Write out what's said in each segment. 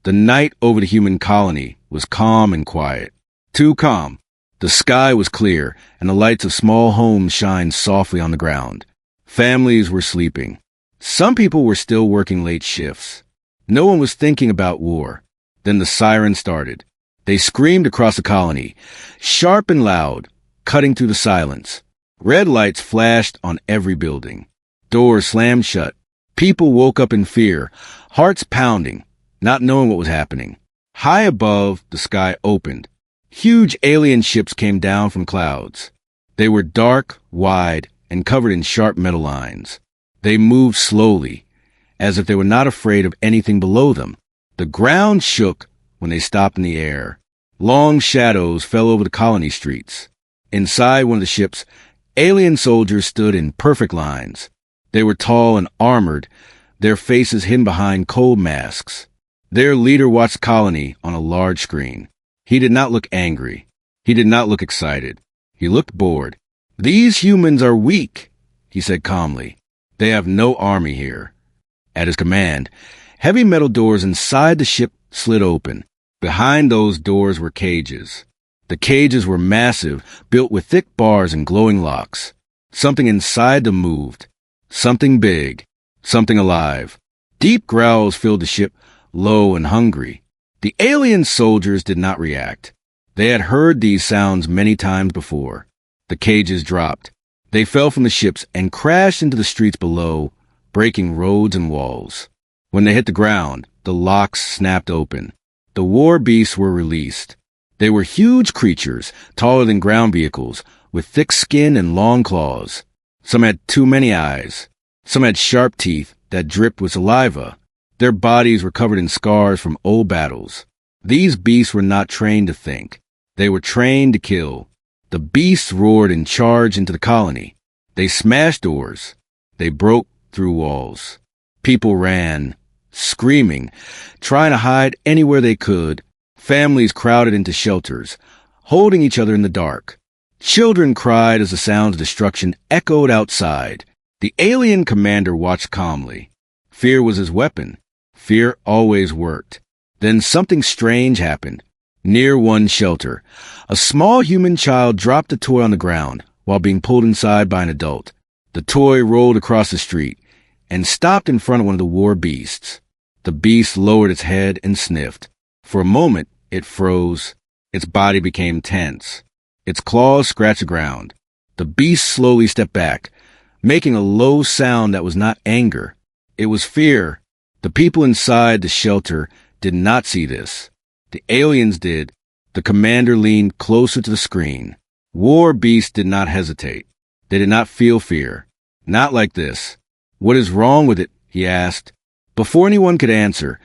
The night over the human colony was calm and quiet. Too calm. The sky was clear, and the lights of small homes shined softly on the ground. Families were sleeping. Some people were still working late shifts. No one was thinking about war. Then the siren started. They screamed across the colony, sharp and loud, cutting through the silence. Red lights flashed on every building. Doors slammed shut. People woke up in fear, hearts pounding, not knowing what was happening. High above, the sky opened. Huge alien ships came down from clouds. They were dark, wide, and covered in sharp metal lines. They moved slowly, as if they were not afraid of anything below them. The ground shook when they stopped in the air. Long shadows fell over the colony streets. Inside one of the ships, alien soldiers stood in perfect lines. They were tall and armored, their faces hidden behind cold masks. Their leader watched the colony on a large screen. He did not look angry. He did not look excited. He looked bored. "These humans are weak," he said calmly. "They have no army here." At his command, heavy metal doors inside the ship slid open. Behind those doors were cages. The cages were massive, built with thick bars and glowing locks. Something inside them moved. Something big. Something alive. Deep growls filled the ship, low and hungry. The alien soldiers did not react. They had heard these sounds many times before. The cages dropped. They fell from the ships and crashed into the streets below, breaking roads and walls. When they hit the ground, the locks snapped open. The war beasts were released. They were huge creatures, taller than ground vehicles, with thick skin and long claws. Some had too many eyes. Some had sharp teeth that dripped with saliva. Their bodies were covered in scars from old battles. These beasts were not trained to think. They were trained to kill. The beasts roared and charged into the colony. They smashed doors. They broke through walls. People ran, screaming, trying to hide anywhere they could. Families crowded into shelters, holding each other in the dark. Children cried as the sounds of destruction echoed outside. The alien commander watched calmly. Fear was his weapon. Fear always worked. Then something strange happened. Near one shelter, a small human child dropped a toy on the ground while being pulled inside by an adult. The toy rolled across the street and stopped in front of one of the war beasts. The beast lowered its head and sniffed. For a moment, it froze. Its body became tense. Its claws scratched the ground. The beast slowly stepped back, making a low sound that was not anger. It was fear. The people inside the shelter did not see this. The aliens did. The commander leaned closer to the screen. War beasts did not hesitate. They did not feel fear. Not like this. "What is wrong with it?" he asked. Before anyone could answer,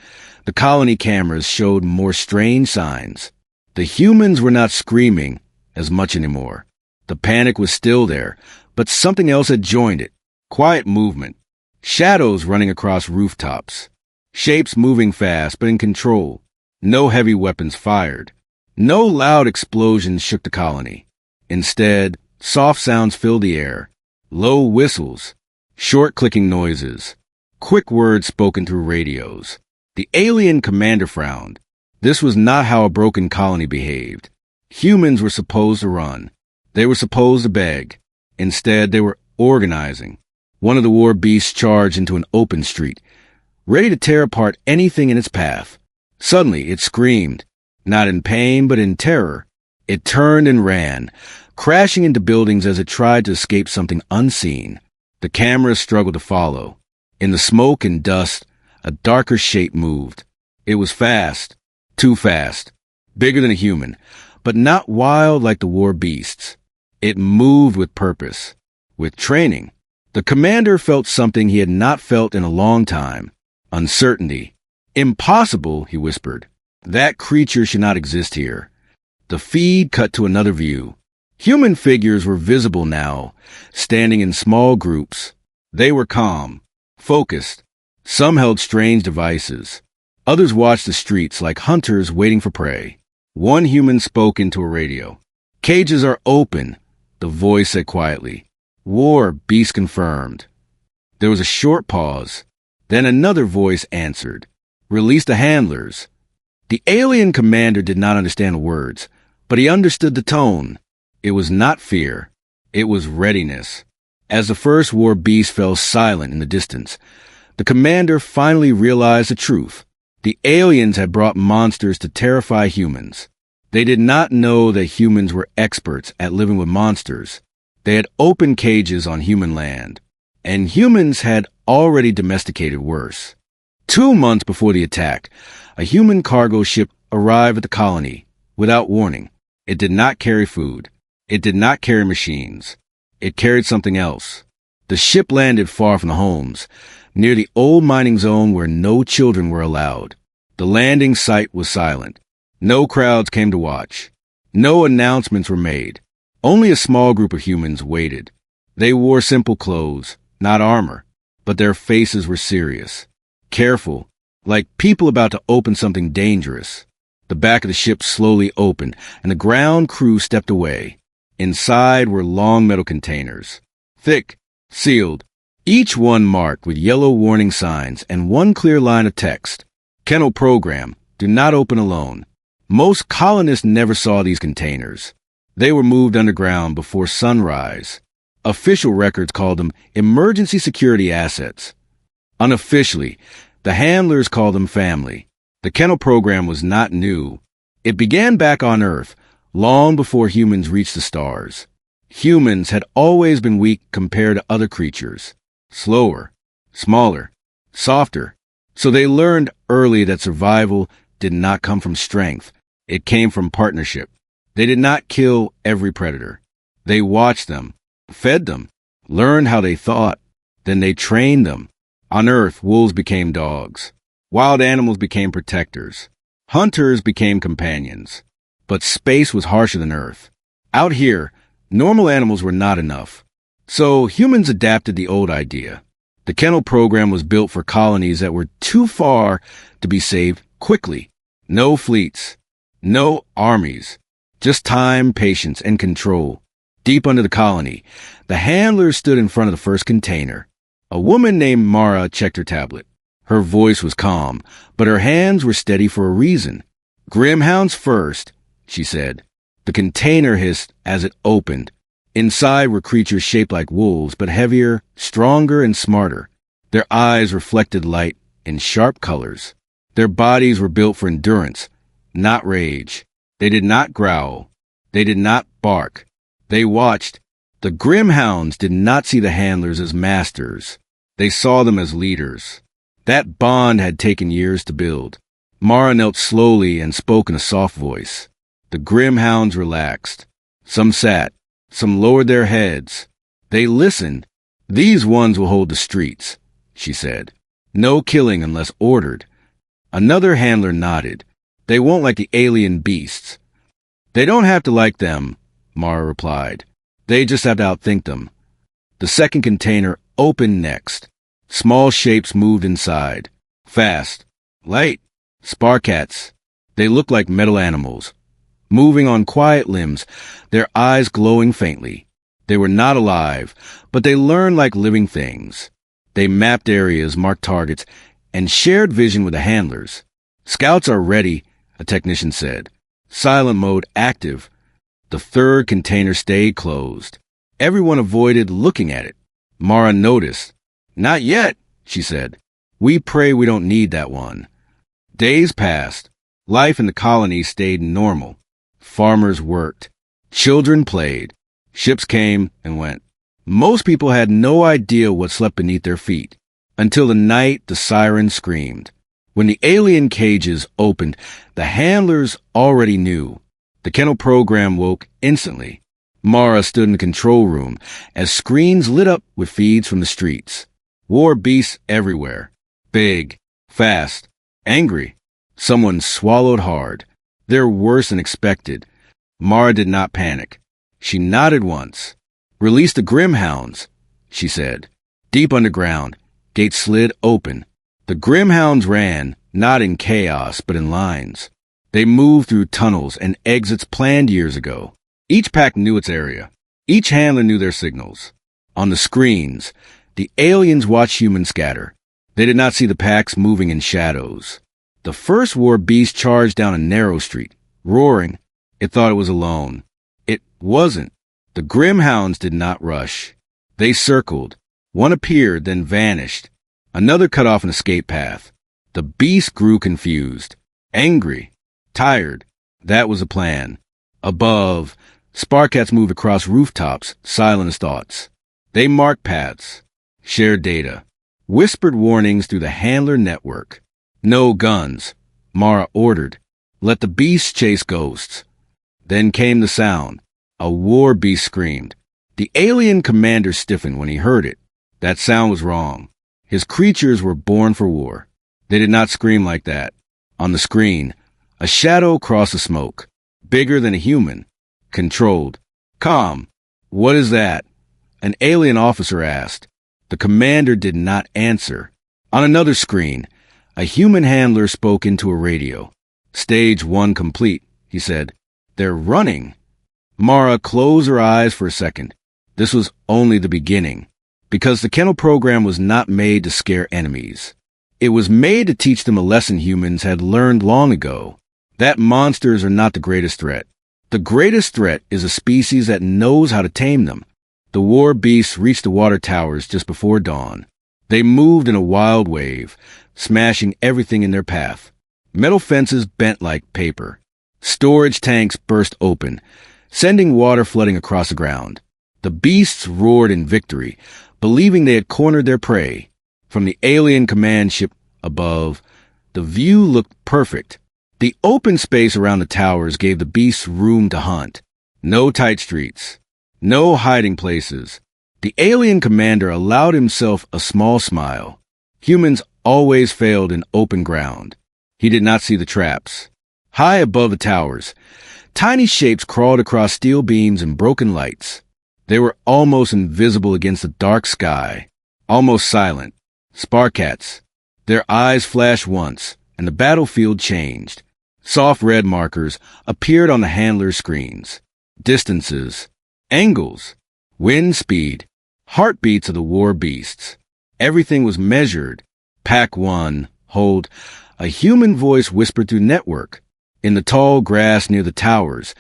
the colony cameras showed more strange signs. The humans were not screaming as much anymore. The panic was still there, but something else had joined it. Quiet movement. Shadows running across rooftops. Shapes moving fast, but in control. No heavy weapons fired. No loud explosions shook the colony. Instead, soft sounds filled the air. Low whistles. Short clicking noises. Quick words spoken through radios. The alien commander frowned. This was not how a broken colony behaved. Humans were supposed to run. They were supposed to beg. Instead, they were organizing. One of the war beasts charged into an open street, ready to tear apart anything in its path. Suddenly, it screamed, not in pain but in terror. It turned and ran, crashing into buildings as it tried to escape something unseen. The cameras struggled to follow. In the smoke and dust, a darker shape moved. It was fast, too fast, bigger than a human, but not wild like the war beasts. It moved with purpose, with training. The commander felt something he had not felt in a long time. Uncertainty. "Impossible," he whispered. "That creature should not exist here." The feed cut to another view. Human figures were visible now, standing in small groups. They were calm, focused. Some held strange devices. Others watched the streets like hunters waiting for prey. One human spoke into a radio. "Cages are open," the voice said quietly. "War, beast confirmed." There was a short pause. Then another voice answered. "Release the handlers. The alien commander did not understand the words, but he understood the tone. It was not fear. It was readiness. As the first war beast fell silent in the distance, the commander finally realized the truth. The aliens had brought monsters to terrify humans. They did not know that humans were experts at living with monsters. They had opened cages on human land, and humans had already domesticated worse. 2 months before the attack, a human cargo ship arrived at the colony without warning. It did not carry food. It did not carry machines. It carried something else. The ship landed far from the homes, near the old mining zone where no children were allowed. The landing site was silent. No crowds came to watch. No announcements were made. Only a small group of humans waited. They wore simple clothes, not armor, but their faces were serious, careful, like people about to open something dangerous. The back of the ship slowly opened, and the ground crew stepped away. Inside were long metal containers, thick, sealed, each one marked with yellow warning signs and one clear line of text. Kennel program, do not open alone. Most colonists never saw these containers. They were moved underground before sunrise. Official records called them emergency security assets. Unofficially, the handlers called them family. The kennel program was not new. It began back on Earth, long before humans reached the stars. Humans had always been weak compared to other creatures. Slower, smaller, softer. So they learned early that survival did not come from strength. It came from partnership. They did not kill every predator. They watched them, fed them, learned how they thought. Then they trained them. On Earth, wolves became dogs. Wild animals became protectors. Hunters became companions. But space was harsher than Earth. Out here, normal animals were not enough. So humans adapted the old idea. The kennel program was built for colonies that were too far to be saved quickly. No fleets, no armies, just time, patience, and control. Deep under the colony, the handlers stood in front of the first container. A woman named Mara checked her tablet. Her voice was calm, but her hands were steady for a reason. "Grimhounds first," she said. The container hissed as it opened. Inside were creatures shaped like wolves, but heavier, stronger, and smarter. Their eyes reflected light in sharp colors. Their bodies were built for endurance, not rage. They did not growl. They did not bark. They watched. The Grimhounds did not see the handlers as masters. They saw them as leaders. That bond had taken years to build. Mara knelt slowly and spoke in a soft voice. The Grimhounds relaxed. Some sat. Some lowered their heads. They listened. "These ones will hold the streets," she said. "No killing unless ordered." Another handler nodded. "They won't like the alien beasts." "They don't have to like them," Mara replied. "They just have to outthink them." The second container opened next. Small shapes moved inside. Fast. Light. Sparcats. They looked like metal animals, moving on quiet limbs, their eyes glowing faintly. They were not alive, but they learned like living things. They mapped areas, marked targets, and shared vision with the handlers. "Scouts are ready," a technician said. "Silent mode active." The third container stayed closed. Everyone avoided looking at it. Mara noticed. "Not yet," she said. "We pray we don't need that one." Days passed. Life in the colony stayed normal. Farmers worked. Children played. Ships came and went. Most people had no idea what slept beneath their feet. Until the night the siren screamed. When the alien cages opened, the handlers already knew. The kennel program woke instantly. Mara stood in the control room as screens lit up with feeds from the streets. War beasts everywhere. Big, fast, angry. Someone swallowed hard. They're worse than expected. Mara did not panic. She nodded once. "Release the Grimhounds," she said. Deep underground, gates slid open. The Grimhounds ran, not in chaos, but in lines. They moved through tunnels and exits planned years ago. Each pack knew its area. Each handler knew their signals. On the screens, the aliens watched humans scatter. They did not see the packs moving in shadows. The first war beast charged down a narrow street, roaring. It thought it was alone. It wasn't. The grim hounds did not rush. They circled. One appeared, then vanished. Another cut off an escape path. The beast grew confused, angry, tired. That was the plan. Above, Sparkcats moved across rooftops, silent as thoughts. They marked paths, shared data, whispered warnings through the handler network. No guns, Mara ordered. Let the beasts chase ghosts. Then came the sound. A war beast screamed. The alien commander stiffened when he heard it. That sound was wrong. His creatures were born for war. They did not scream like that. On the screen, a shadow crossed the smoke. Bigger than a human. Controlled. Calm. What is that? An alien officer asked. The commander did not answer. On another screen, a human handler spoke into a radio. Stage 1 complete, he said. They're running. Mara closed her eyes for a second. This was only the beginning, because the kennel program was not made to scare enemies. It was made to teach them a lesson humans had learned long ago, that monsters are not the greatest threat. The greatest threat is a species that knows how to tame them. The war beasts reached the water towers just before dawn. They moved in a wild wave, smashing everything in their path. Metal fences bent like paper. Storage tanks burst open, sending water flooding across the ground. The beasts roared in victory, believing they had cornered their prey. From the alien command ship above, the view looked perfect. The open space around the towers gave the beasts room to hunt. No tight streets. No hiding places. The alien commander allowed himself a small smile. Humans always failed in open ground. He did not see the traps. High above the towers, tiny shapes crawled across steel beams and broken lights. They were almost invisible against the dark sky, almost silent. Sparkcats. Their eyes flashed once, and the battlefield changed. Soft red markers appeared on the handler's screens. Distances, angles, wind speed, heartbeats of the war beasts. Everything was measured. Pack 1, hold. A human voice whispered through network. In the tall grass near the towers,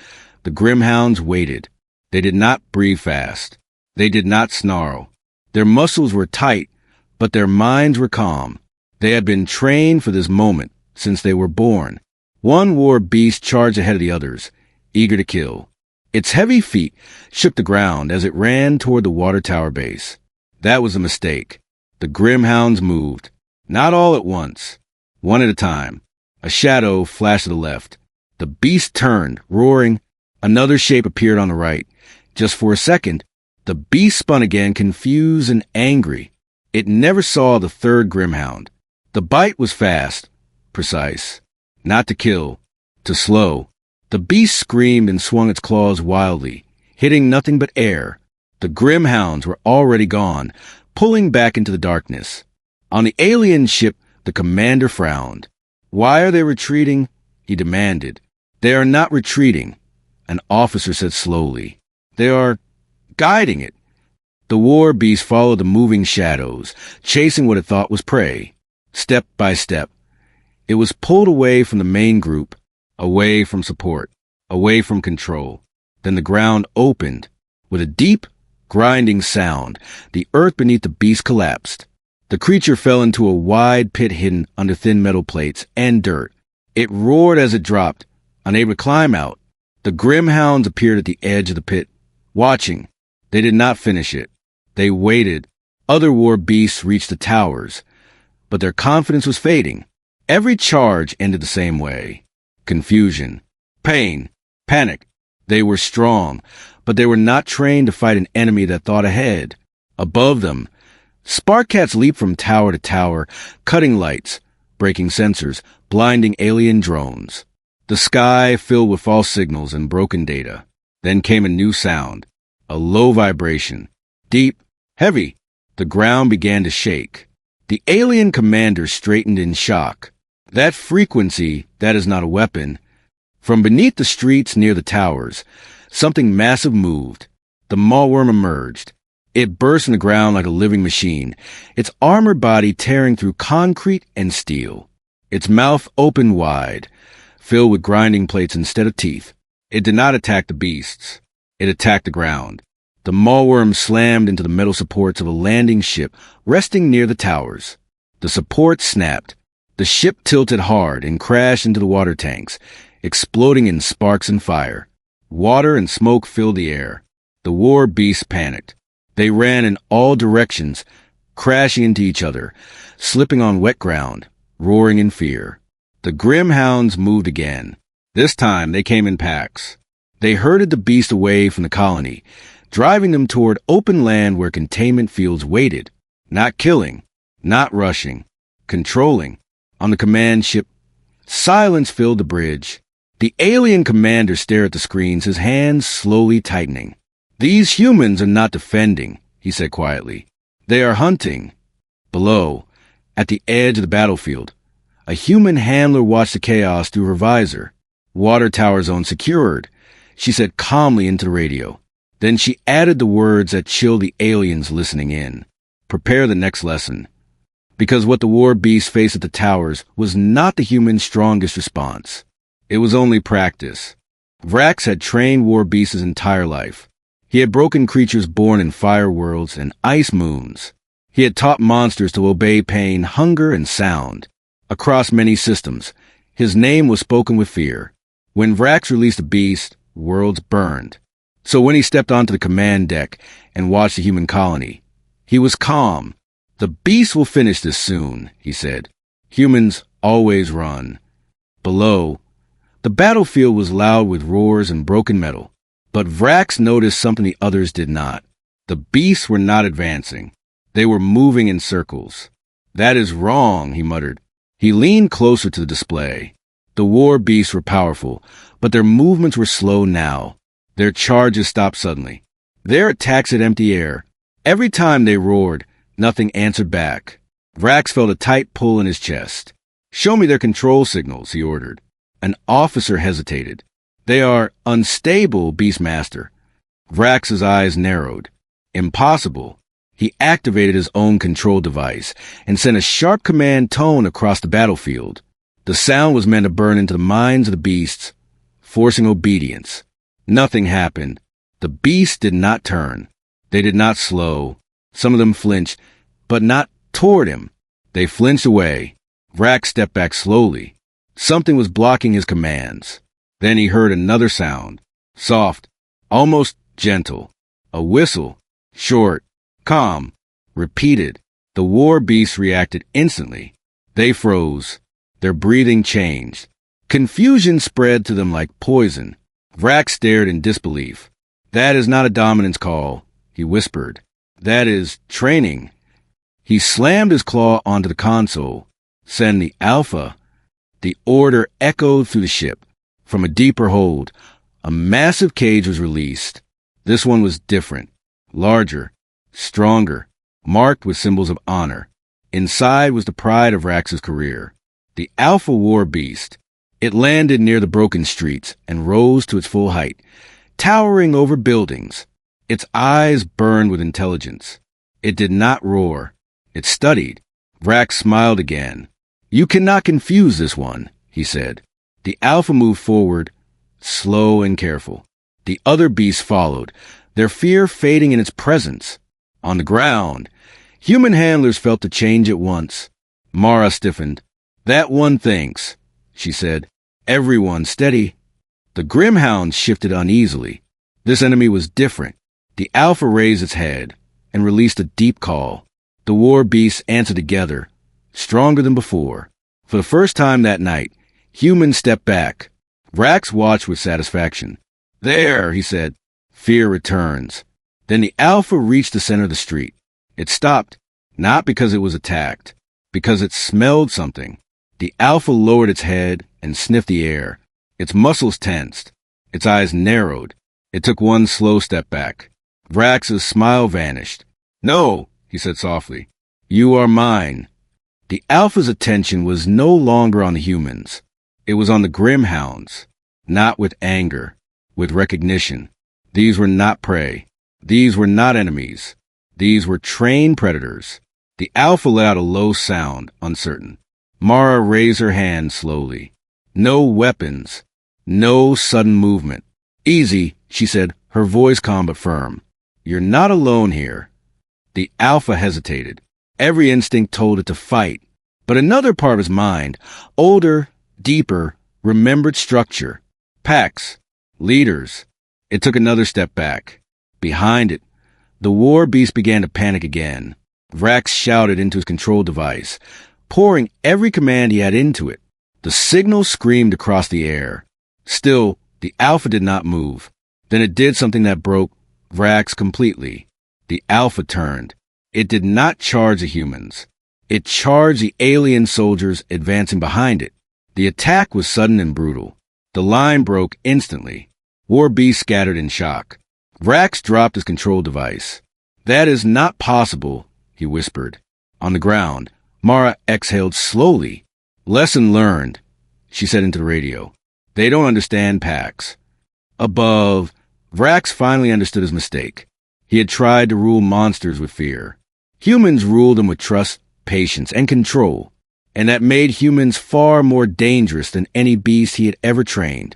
the grimhounds waited. They did not breathe fast. They did not snarl. Their muscles were tight, but their minds were calm. They had been trained for this moment since they were born. One war beast charged ahead of the others, eager to kill. Its heavy feet shook the ground as it ran toward the water tower base. That was a mistake. The grimhounds moved, not all at once, one at a time. A shadow flashed to the left. The beast turned, roaring. Another shape appeared on the right. Just for a second, the beast spun again, confused and angry. It never saw the third grimhound. The bite was fast, precise. Not to kill, to slow. The beast screamed and swung its claws wildly, hitting nothing but air. The grimhounds were already gone, pulling back into the darkness. On the alien ship, the commander frowned. Why are they retreating? He demanded. They are not retreating, an officer said slowly. They are guiding it. The war beast followed the moving shadows, chasing what it thought was prey. Step by step, it was pulled away from the main group, away from support, away from control. Then the ground opened. With a deep, grinding sound, the earth beneath the beast collapsed. The creature fell into a wide pit hidden under thin metal plates and dirt. It roared as it dropped, unable to climb out. The grimhounds appeared at the edge of the pit, watching. They did not finish it. They waited. Other war beasts reached the towers, but their confidence was fading. Every charge ended the same way. Confusion, pain, panic. They were strong, but they were not trained to fight an enemy that thought ahead. Above them, Sparkcats leaped from tower to tower, cutting lights, breaking sensors, blinding alien drones. The sky filled with false signals and broken data. Then came a new sound, a low vibration, deep, heavy. The ground began to shake. The alien commander straightened in shock. That frequency, that is not a weapon. From beneath the streets near the towers, something massive moved. The mawworm emerged. It burst in the ground like a living machine, its armored body tearing through concrete and steel. its mouth open wide, filled with grinding plates instead of teeth. It did not attack the beasts. It attacked the ground. The maulworm slammed into the metal supports of a landing ship resting near the towers. The supports snapped. The ship tilted hard and crashed into the water tanks, exploding in sparks and fire. Water and smoke filled the air. The war beasts panicked. They ran in all directions, crashing into each other, slipping on wet ground, roaring in fear. The grim hounds moved again. This time they came in packs. They herded the beast away from the colony, driving them toward open land where containment fields waited, not killing, not rushing, controlling. On the command ship, silence filled the bridge. The alien commander stared at the screens, his hands slowly tightening. "These humans are not defending," he said quietly. "They are hunting." Below, at the edge of the battlefield, a human handler watched the chaos through her visor. "Water tower zone secured," she said calmly into the radio. Then she added the words that chilled the aliens listening in. "Prepare the next lesson." Because what the war beast faced at the towers was not the human's strongest response. It was only practice. Vrax had trained war beasts his entire life. He had broken creatures born in fire worlds and ice moons. He had taught monsters to obey pain, hunger, and sound. Across many systems, his name was spoken with fear. When Vrax released a beast, worlds burned. So when he stepped onto the command deck and watched the human colony, he was calm. "The beast will finish this soon," he said. "Humans always run." Below, the battlefield was loud with roars and broken metal. But Vrax noticed something the others did not. The beasts were not advancing. They were moving in circles. "That is wrong," he muttered. He leaned closer to the display. The war beasts were powerful, but their movements were slow now. Their charges stopped suddenly. Their attacks had empty air. Every time they roared, nothing answered back. Vrax felt a tight pull in his chest. "Show me their control signals," he ordered. An officer hesitated. "They are unstable, Beastmaster." Vrax's eyes narrowed. "Impossible." He activated his own control device and sent a sharp command tone across the battlefield. The sound was meant to burn into the minds of the beasts, forcing obedience. Nothing happened. The beasts did not turn. They did not slow. Some of them flinched, but not toward him. They flinched away. Vrax stepped back slowly. Something was blocking his commands. Then he heard another sound. Soft, almost gentle. A whistle. Short, calm, repeated. The war beasts reacted instantly. They froze. Their breathing changed. Confusion spread to them like poison. Vrax stared in disbelief. "That is not a dominance call," he whispered. "That is training." He slammed his claw onto the console. "Send the Alpha." The order echoed through the ship. From a deeper hold, a massive cage was released. This one was different. Larger. Stronger. Marked with symbols of honor. Inside was the pride of Vrax's career. The Alpha War Beast. It landed near the broken streets and rose to its full height, towering over buildings. Its eyes burned with intelligence. It did not roar. It studied. Vrax smiled again. "You cannot confuse this one," he said. The Alpha moved forward, slow and careful. The other beasts followed, their fear fading in its presence. On the ground, human handlers felt the change at once. Mara stiffened. "That one thinks," she said. "Everyone steady." The Grimhound shifted uneasily. This enemy was different. The Alpha raised its head and released a deep call. The war beasts answered together, stronger than before. For the first time that night, humans stepped back. Vrax watched with satisfaction. "There," he said. "Fear returns." Then the Alpha reached the center of the street. It stopped, not because it was attacked, because it smelled something. The Alpha lowered its head and sniffed the air. Its muscles tensed. Its eyes narrowed. It took one slow step back. Vrax's smile vanished. "No," he said softly. "You are mine." The Alpha's attention was no longer on the humans. It was on the Grimhounds. Not with anger, with recognition. These were not prey. These were not enemies. These were trained predators. The Alpha let out a low sound, uncertain. Mara raised her hand slowly. No weapons. No sudden movement. Easy, she said, her voice calm but firm. You're not alone here. The Alpha hesitated. Every instinct told it to fight. But another part of his mind, older, deeper, remembered structure. Packs. Leaders. It took another step back. Behind it, the war beast began to panic again. Vrax shouted into his control device, pouring every command he had into it. The signal screamed across the air. Still, the Alpha did not move. Then it did something that broke Vrax completely. The Alpha turned. It did not charge the humans. It charged the alien soldiers advancing behind it. The attack was sudden and brutal. The line broke instantly. War Beast scattered in shock. Vrax dropped his control device. That is not possible, he whispered. On the ground, Mara exhaled slowly. Lesson learned, she said into the radio. They don't understand packs. Above, Vrax finally understood his mistake. He had tried to rule monsters with fear. Humans ruled them with trust, patience, and control, and that made humans far more dangerous than any beast he had ever trained.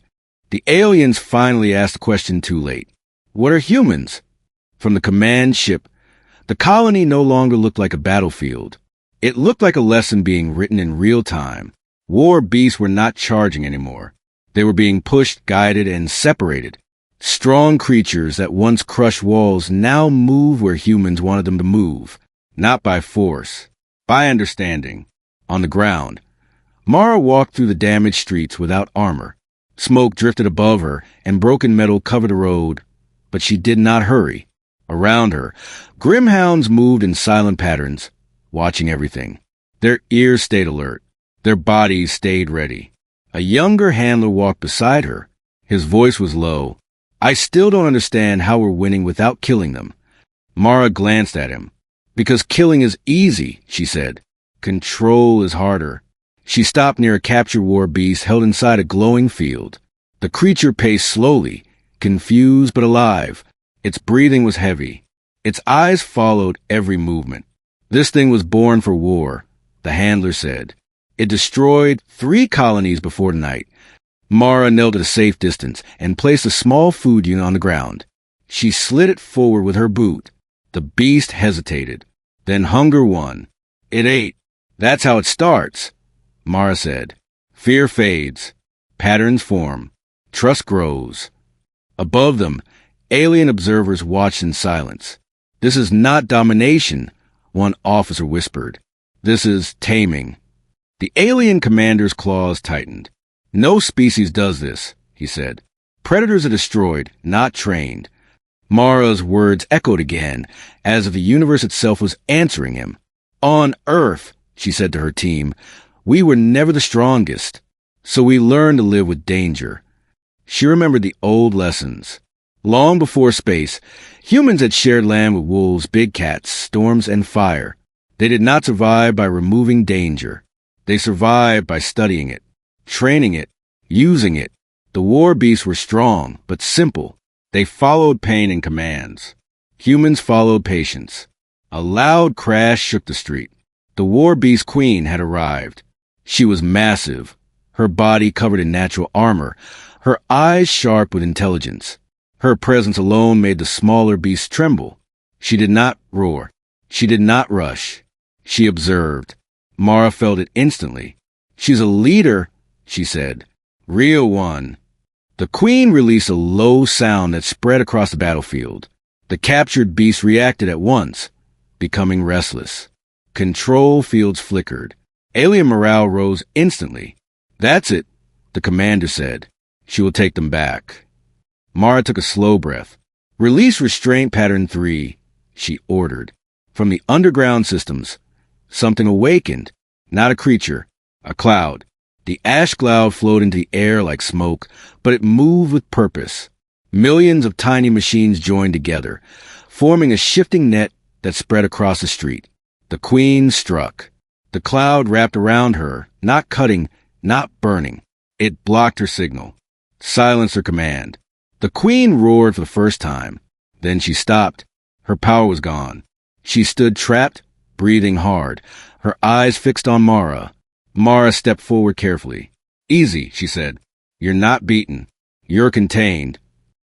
The aliens finally asked the question too late. What are humans? From the command ship, the colony no longer looked like a battlefield. It looked like a lesson being written in real time. War beasts were not charging anymore. They were being pushed, guided, and separated. Strong creatures that once crushed walls now moved where humans wanted them to move, not by force, by understanding. On the ground, Mara walked through the damaged streets without armor. Smoke drifted above her, and broken metal covered the road, but she did not hurry. Around her, grimhounds moved in silent patterns, watching everything. Their ears stayed alert. Their bodies stayed ready. A younger handler walked beside her. His voice was low. I still don't understand how we're winning without killing them. Mara glanced at him. Because killing is easy, she said. Control is harder. She stopped near a captured war beast held inside a glowing field. The creature paced slowly, confused but alive. Its breathing was heavy. Its eyes followed every movement. This thing was born for war, the handler said. It destroyed 3 colonies before night. Mara knelt at a safe distance and placed a small food unit on the ground. She slid it forward with her boot. The beast hesitated. Then hunger won. It ate. That's how it starts, Mara said. Fear fades. Patterns form. Trust grows. Above them, alien observers watched in silence. This is not domination, one officer whispered. This is taming. The alien commander's claws tightened. No species does this, he said. Predators are destroyed, not trained. Mara's words echoed again, as if the universe itself was answering him. On Earth, she said to her team, we were never the strongest, so we learned to live with danger. She remembered the old lessons. Long before space, humans had shared land with wolves, big cats, storms, and fire. They did not survive by removing danger. They survived by studying it, training it, using it. The war beasts were strong, but simple. They followed pain and commands. Humans followed patience. A loud crash shook the street. The war beast queen had arrived. She was massive, her body covered in natural armor, her eyes sharp with intelligence. Her presence alone made the smaller beasts tremble. She did not roar. She did not rush. She observed. Mara felt it instantly. She's a leader, she said. Real one. The queen released a low sound that spread across the battlefield. The captured beast reacted at once, becoming restless. Control fields flickered. Alien morale rose instantly. That's it, the commander said. She will take them back. Mara took a slow breath. Release restraint pattern 3, she ordered. From the underground systems, something awakened. Not a creature, a cloud. The ash cloud flowed into the air like smoke, but it moved with purpose. Millions of tiny machines joined together, forming a shifting net that spread across the street. The queen struck. The cloud wrapped around her, not cutting, not burning. It blocked her signal, silenced her command. The queen roared for the first time. Then she stopped. Her power was gone. She stood trapped, breathing hard, her eyes fixed on Mara. Mara stepped forward carefully. Easy, she said. You're not beaten. You're contained.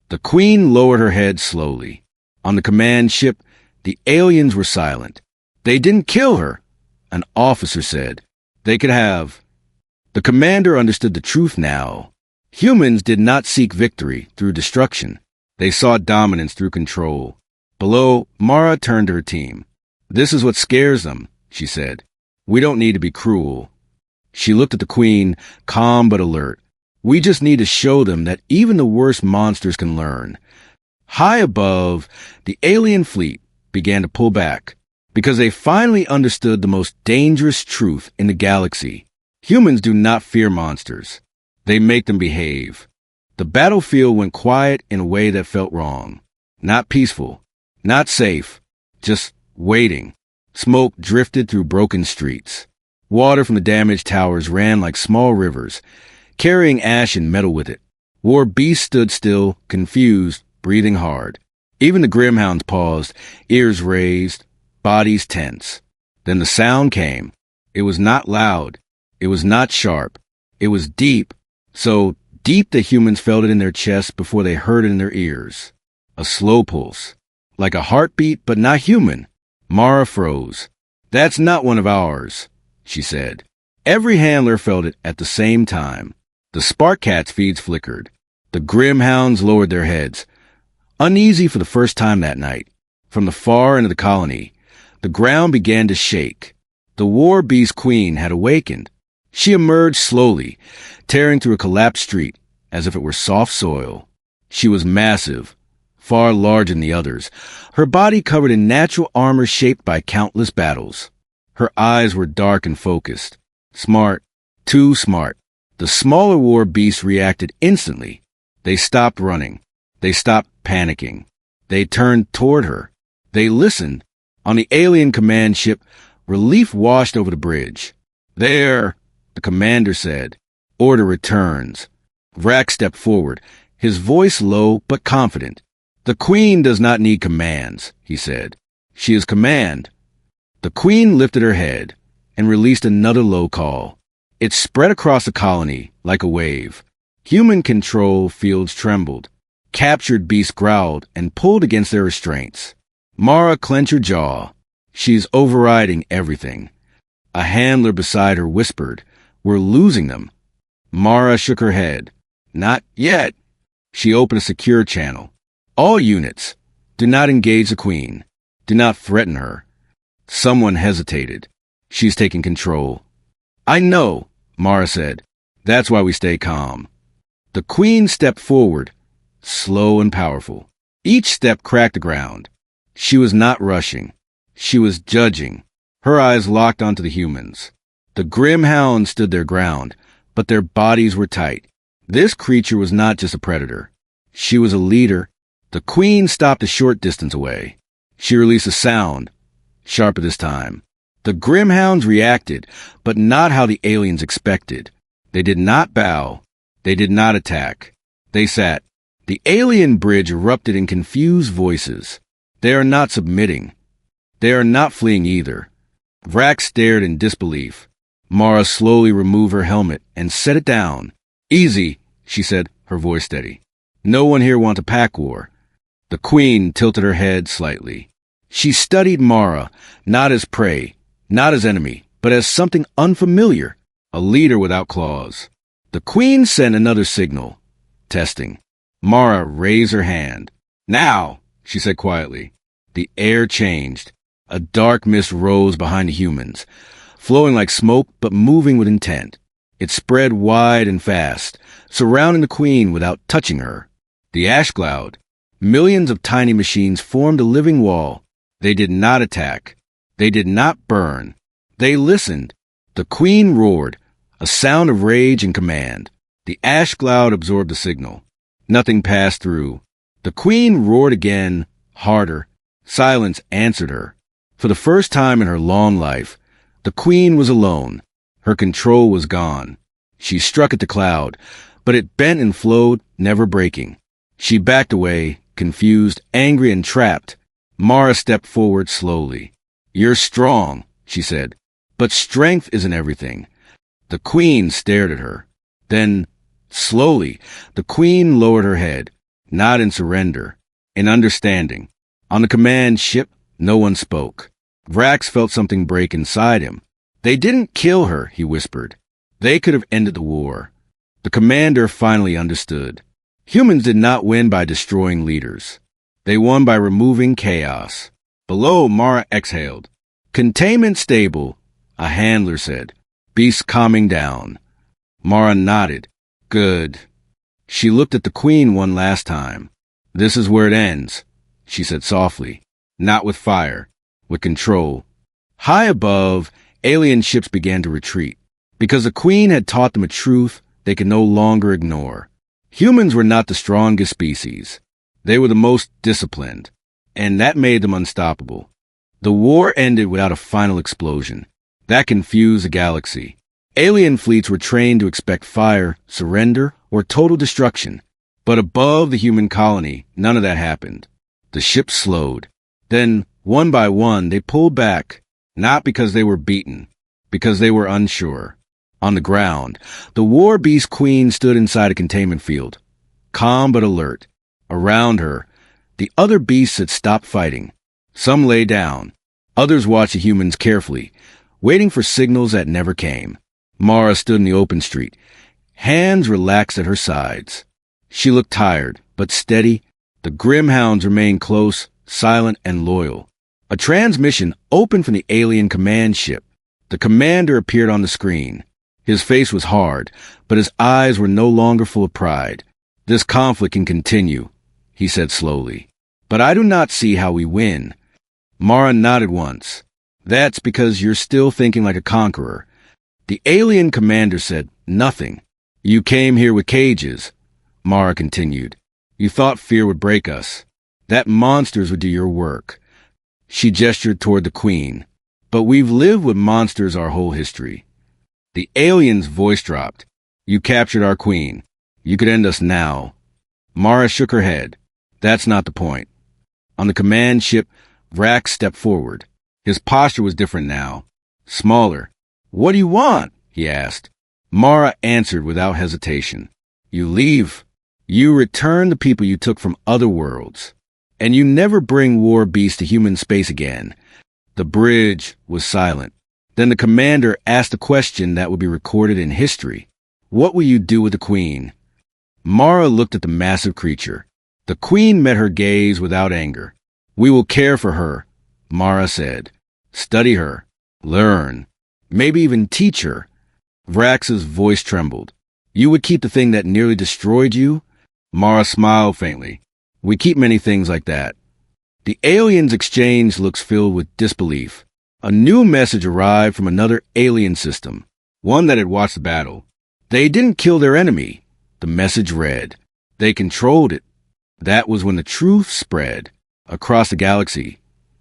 The Queen lowered her head slowly. On the command ship, the aliens were silent. They didn't kill her, an officer said. They could have. The commander understood the truth now. Humans did not seek victory through destruction. They sought dominance through control. Below, Mara turned to her team. This is what scares them, she said. We don't need to be cruel. She looked at the Queen, calm but alert. We just need to show them that even the worst monsters can learn. High above, the alien fleet began to pull back because they finally understood the most dangerous truth in the galaxy. Humans do not fear monsters. They make them behave. The battlefield went quiet in a way that felt wrong. Not peaceful. Not safe. Just waiting. Smoke drifted through broken streets. Water from the damaged towers ran like small rivers, carrying ash and metal with it. War beasts stood still, confused, breathing hard. Even the Grimhounds paused, ears raised, bodies tense. Then the sound came. It was not loud. It was not sharp. It was deep, so deep that humans felt it in their chests before they heard it in their ears. A slow pulse. Like a heartbeat, but not human. Mara froze. That's not one of ours, she said. Every handler felt it at the same time. The Spark Cat's feeds flickered. The Grimhounds lowered their heads. Uneasy for the first time that night. From the far end of the colony, the ground began to shake. The war beast Queen had awakened. She emerged slowly, tearing through a collapsed street as if it were soft soil. She was massive, far larger than the others, her body covered in natural armor shaped by countless battles. Her eyes were dark and focused. Smart, too smart. The smaller war beasts reacted instantly. They stopped running. They stopped panicking. They turned toward her. They listened. On the alien command ship, relief washed over the bridge. There, the commander said. Order returns. Vrack stepped forward, his voice low but confident. The Queen does not need commands, he said. She is command. The Queen lifted her head and released another low call. It spread across the colony like a wave. Human control fields trembled. Captured beasts growled and pulled against their restraints. Mara clenched her jaw. She's overriding everything. A handler beside her whispered, We're losing them. Mara shook her head. Not yet. She opened a secure channel. All units, do not engage the Queen. Do not threaten her. Someone hesitated. She's taking control. I know, Mara said. That's why we stay calm. The Queen stepped forward, slow and powerful. Each step cracked the ground. She was not rushing. She was judging. Her eyes locked onto the humans. The Grimhounds stood their ground, but their bodies were tight. This creature was not just a predator. She was a leader. The Queen stopped a short distance away. She released a sound, sharper this time. The Grimhounds reacted, but not how the aliens expected. They did not bow. They did not attack. They sat. The alien bridge erupted in confused voices. They are not submitting. They are not fleeing either. Vrack stared in disbelief. Mara slowly removed her helmet and set it down. Easy, she said, her voice steady. No one here wants a pack war. The Queen tilted her head slightly. She studied Mara, not as prey, not as enemy, but as something unfamiliar, a leader without claws. The Queen sent another signal. Testing. Mara raised her hand. Now, she said quietly. The air changed. A dark mist rose behind the humans, flowing like smoke but moving with intent. It spread wide and fast, surrounding the Queen without touching her. The ash cloud. Millions of tiny machines formed a living wall. They did not attack. They did not burn. They listened. The Queen roared, a sound of rage and command. The ash cloud absorbed the signal. Nothing passed through. The Queen roared again, harder. Silence answered her. For the first time in her long life, the Queen was alone. Her control was gone. She struck at the cloud, but it bent and flowed, never breaking. She backed away, confused, angry, and trapped. Mara stepped forward slowly. You're strong, she said, but strength isn't everything. The queen stared at her. Then, slowly, the queen lowered her head, not in surrender, in understanding. On the command ship, no one spoke. Vrax felt something break inside him. They didn't kill her, he whispered. They could have ended the war. The commander finally understood. Humans did not win by destroying leaders. They won by removing chaos. Below, Mara exhaled. Containment stable, a handler said. Beast calming down. Mara nodded. Good. She looked at the queen one last time. This is where it ends, she said softly. Not with fire, with control. High above, alien ships began to retreat. Because the queen had taught them a truth they could no longer ignore. Humans were not the strongest species. They were the most disciplined, and that made them unstoppable. The war ended without a final explosion. That confused the galaxy. Alien fleets were trained to expect fire, surrender, or total destruction. But above the human colony, none of that happened. The ships slowed. Then, one by one, they pulled back, not because they were beaten, because they were unsure. On the ground, the war beast queen stood inside a containment field, calm but alert. Around her, the other beasts had stopped fighting. Some lay down. Others watched the humans carefully, waiting for signals that never came. Mara stood in the open street, hands relaxed at her sides. She looked tired, but steady. The Grimhounds remained close, silent, and loyal. A transmission opened from the alien command ship. The commander appeared on the screen. His face was hard, but his eyes were no longer full of pride. This conflict can continue, he said slowly. But I do not see how we win. Mara nodded once. That's because you're still thinking like a conqueror. The alien commander said, nothing. You came here with cages, Mara continued. You thought fear would break us, that monsters would do your work. She gestured toward the queen. But we've lived with monsters our whole history. The alien's voice dropped. You captured our queen. You could end us now. Mara shook her head. That's not the point. On the command ship, Vrax stepped forward. His posture was different now. Smaller. What do you want? He asked. Mara answered without hesitation. You leave. You return the people you took from other worlds. And you never bring war beasts to human space again. The bridge was silent. Then the commander asked a question that would be recorded in history. What will you do with the queen? Mara looked at the massive creature. The queen met her gaze without anger. We will care for her, Mara said. Study her. Learn. Maybe even teach her. Vrax's voice trembled. You would keep the thing that nearly destroyed you? Mara smiled faintly. We keep many things like that. The aliens exchanged looks filled with disbelief. A new message arrived from another alien system, one that had watched the battle. They didn't kill their enemy, the message read. They controlled it. That was when the truth spread. Across the galaxy,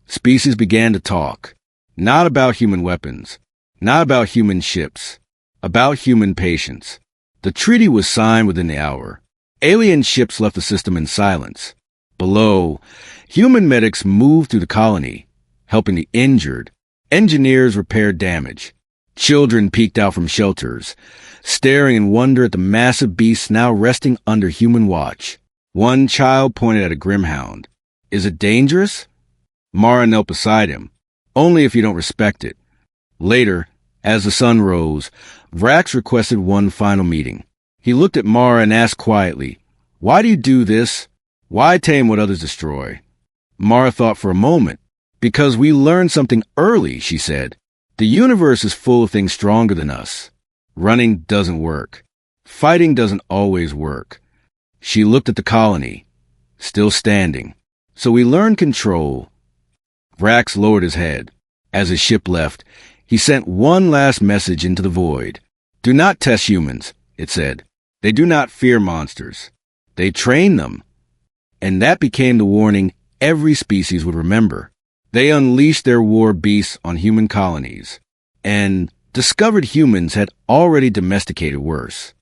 species began to talk. Not about human weapons, not about human ships, about human patience. The treaty was signed within the hour. Alien ships left the system in silence. Below, human medics moved through the colony, helping the injured. Engineers repaired damage. Children peeked out from shelters, staring in wonder at the massive beasts now resting under human watch. One child pointed at a Grimhound. Is it dangerous? Mara knelt beside him. Only if you don't respect it. Later, as the sun rose, Vrax requested one final meeting. He looked at Mara and asked quietly, Why do you do this? Why tame what others destroy? Mara thought for a moment. Because we learned something early, she said. The universe is full of things stronger than us. Running doesn't work. Fighting doesn't always work. She looked at the colony, still standing. So we learned control. Vrax lowered his head. As his ship left, he sent one last message into the void. Do not test humans, it said. They do not fear monsters. They train them. And that became the warning every species would remember. They unleashed their war beasts on human colonies, and discovered humans had already domesticated worse.